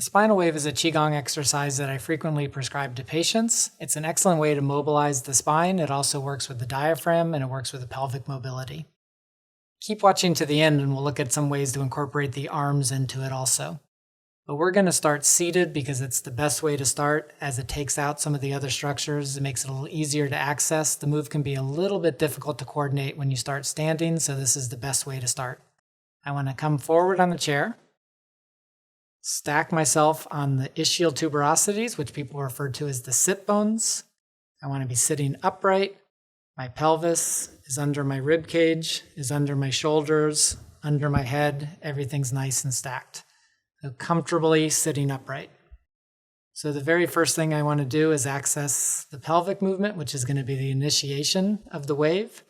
The spinal wave is a Qigong exercise that I frequently prescribe to patients. It's an excellent way to mobilize the spine. It also works with the diaphragm and it works with the pelvic mobility. Keep watching to the end and we'll look at some ways to incorporate the arms into it also. But we're going to start seated because it's the best way to start, as it takes out some of the other structures. It makes it a little easier to access. The move can be a little bit difficult to coordinate when you start standing, so this is the best way to start. I want to come forward on the chair, stack myself on the ischial tuberosities, which people refer to as the sit bones. I want to be sitting upright. My pelvis is under my rib cage, is under my shoulders, under my head. Everything's nice and stacked. So comfortably sitting upright. So the very first thing I want to do is access the pelvic movement, which is going to be the initiation of the wave.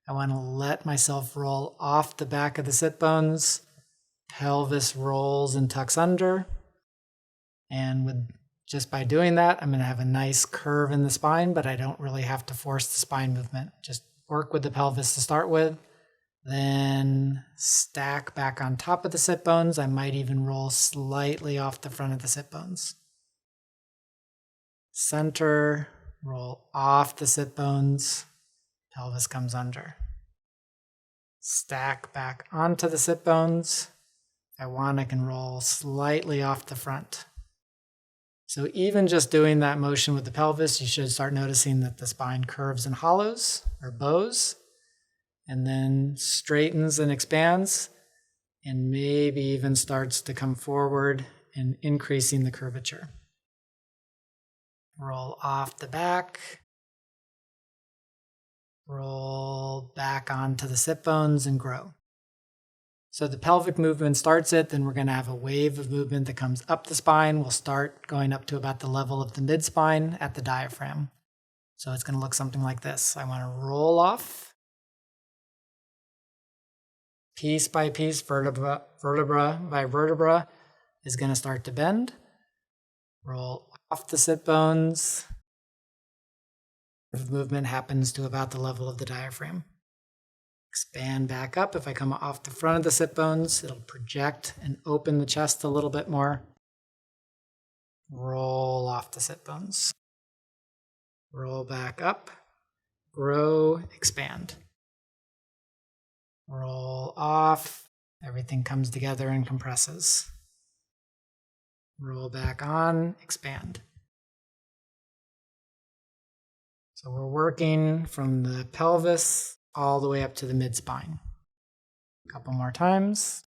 I want to let myself roll off the back of the sit bones. Pelvis rolls and tucks under. And just by doing that, I'm going to have a nice curve in the spine, but I don't really have to force the spine movement. Just work with the pelvis to start with. Then stack back on top of the sit bones. I might even roll slightly off the front of the sit bones. Center, roll off the sit bones. Pelvis comes under. Stack back onto the sit bones. If I want, I can roll slightly off the front. So even just doing that motion with the pelvis, you should start noticing that the spine curves and hollows or bows, and then straightens and expands, and maybe even starts to come forward and increasing the curvature. Roll off the back. Roll back onto the sit bones and grow. So the pelvic movement starts it, then we're going to have a wave of movement that comes up the spine. We'll start going up to about the level of the mid-spine at the diaphragm. So it's going to look something like this. I want to roll off. Piece by piece, vertebra by vertebra is going to start to bend. Roll off the sit bones. The movement happens to about the level of the diaphragm. Expand back up. If I come off the front of the sit bones, it'll project and open the chest a little bit more. Roll off the sit bones. Roll back up. Grow, expand. Roll off. Everything comes together and compresses. Roll back on, expand. So we're working from the pelvis all the way up to the mid-spine. A couple more times.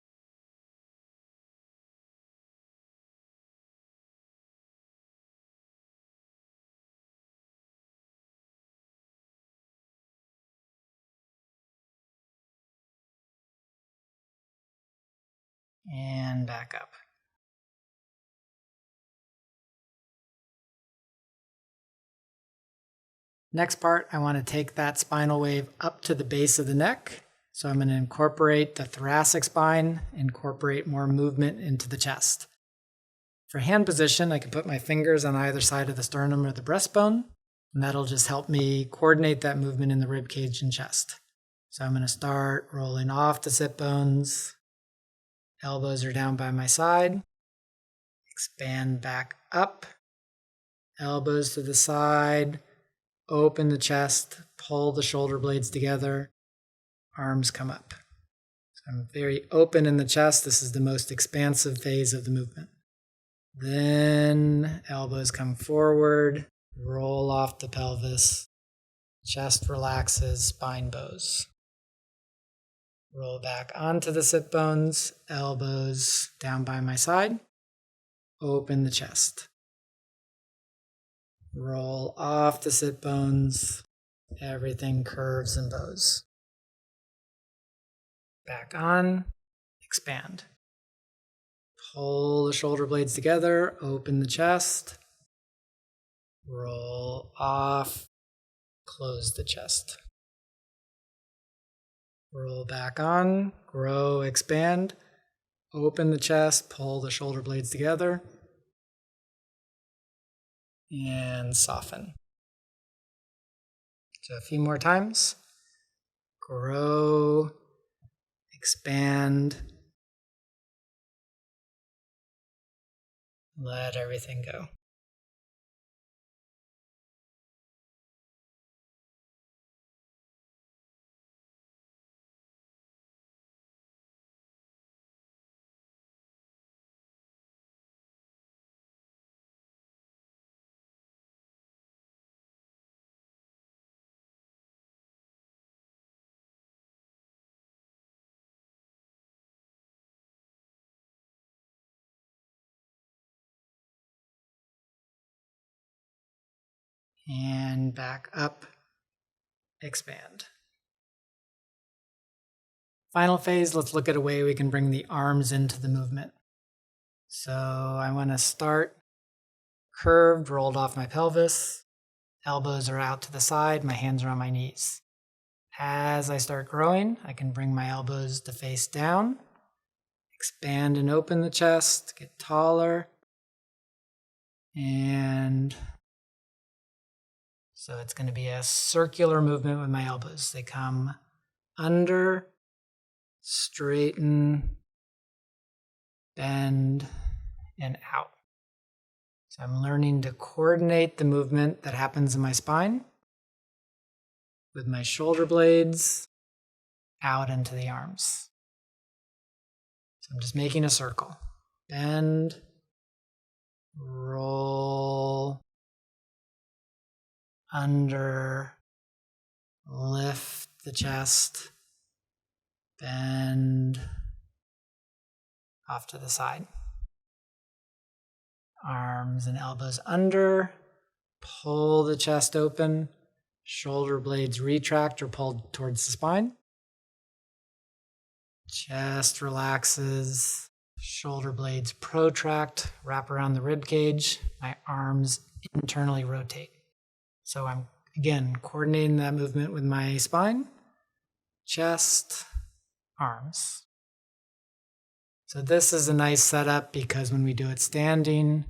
And back up. Next part, I want to take that spinal wave up to the base of the neck. So I'm going to incorporate the thoracic spine, incorporate more movement into the chest. For hand position, I can put my fingers on either side of the sternum or the breastbone, and that'll just help me coordinate that movement in the rib cage and chest. So I'm going to start rolling off the sit bones. Elbows are down by my side. Expand back up. Elbows to the side. Open the chest. Pull the shoulder blades together. Arms come up. So I'm very open in the chest. This is the most expansive phase of the movement. Then elbows come forward. Roll off the pelvis. Chest relaxes. Spine bows. Roll back onto the sit bones, elbows down by my side. Open the chest. Roll off the sit bones. Everything curves and bows. Back on, expand. Pull the shoulder blades together, open the chest. Roll off, close the chest. Roll back on, grow, expand, open the chest, pull the shoulder blades together, and soften. So a few more times. Grow, expand, Let everything go. And back up, expand. Final phase, let's look at a way we can bring the arms into the movement. So I want to start curved, rolled off my pelvis. Elbows are out to the side, my hands are on my knees. As I start growing, I can bring my elbows to face down, expand and open the chest, get taller. And so it's going to be a circular movement with my elbows. They come under, straighten, bend, and out. So I'm learning to coordinate the movement that happens in my spine with my shoulder blades out into the arms. So I'm just making a circle. Bend, roll, under, lift the chest, bend, off to the side. Arms and elbows under, pull the chest open, shoulder blades retract or pulled towards the spine. Chest relaxes, shoulder blades protract, wrap around the rib cage, my arms internally rotate. So I'm, again, coordinating that movement with my spine, chest, arms. So this is a nice setup because when we do it standing,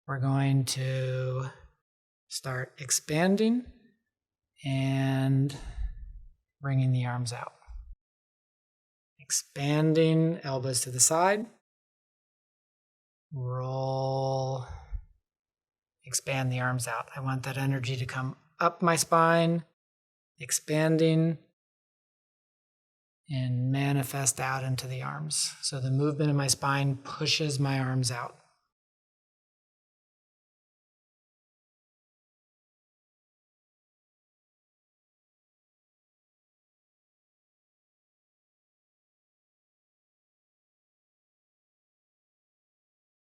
we're going to start expanding and bringing the arms out. Expanding, elbows to the side. Roll, expand the arms out. I want that energy to come up my spine, expanding, and manifest out into the arms. So the movement in my spine pushes my arms out.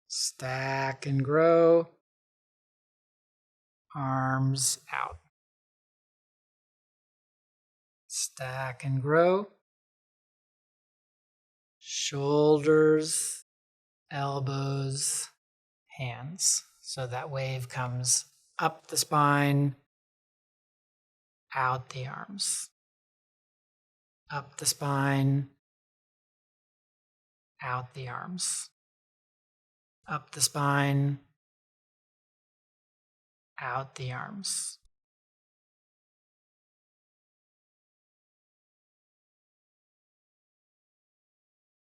Stack and grow. Arms out. Stack and grow. Shoulders, elbows, hands. So that wave comes up the spine, out the arms. Up the spine, out the arms. Up the spine, out the arms.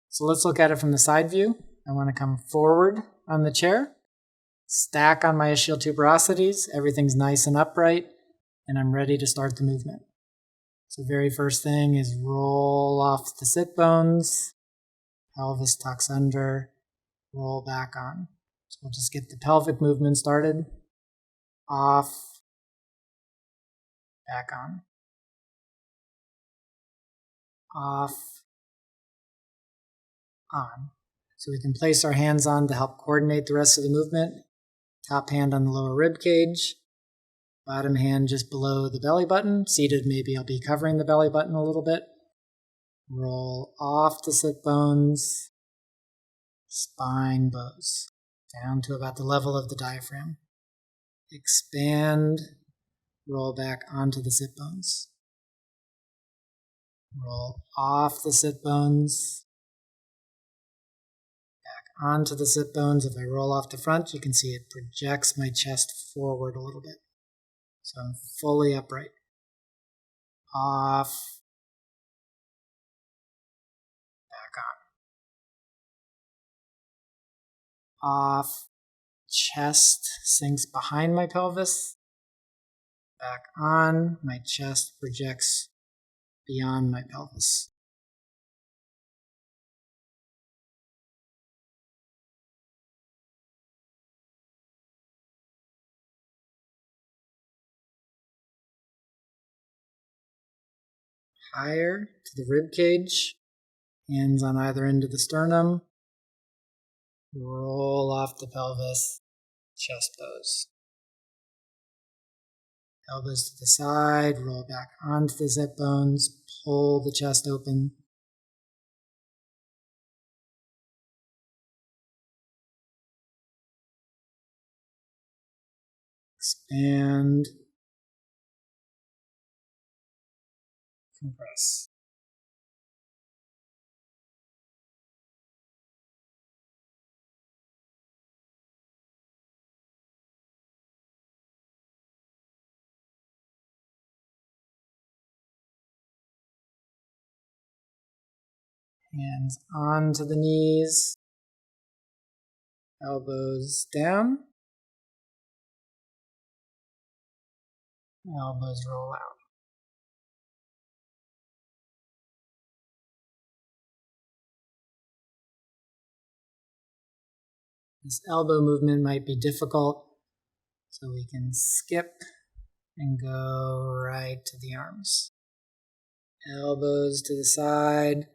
So let's look at it from the side view. I want to come forward on the chair, stack on my ischial tuberosities, everything's nice and upright, and I'm ready to start the movement. So very first thing is roll off the sit bones, pelvis tucks under, roll back on. So we'll just get the pelvic movement started. Off, back on. Off, on. So we can place our hands on to help coordinate the rest of the movement. Top hand on the lower rib cage, bottom hand just below the belly button. Seated, maybe I'll be covering the belly button a little bit. Roll off the sit bones, spine bows, down to about the level of the diaphragm. Expand, roll back onto the sit bones. Roll off the sit bones, back onto the sit bones. If I roll off the front, you can see it projects my chest forward a little bit. So I'm fully upright. Off, back on. Off, chest sinks behind my pelvis. Back on, my chest projects beyond my pelvis. Higher to the rib cage, hands on either end of the sternum. Roll off the pelvis, chest pose. Elbows to the side, roll back onto the zip bones, pull the chest open. Expand. Compress. Hands onto the knees, elbows down, elbows roll out. This elbow movement might be difficult, so we can skip and go right to the arms. Elbows to the side,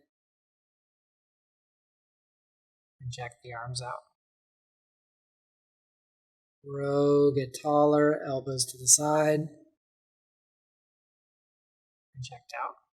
project the arms out. Row, get taller, elbows to the side, project out.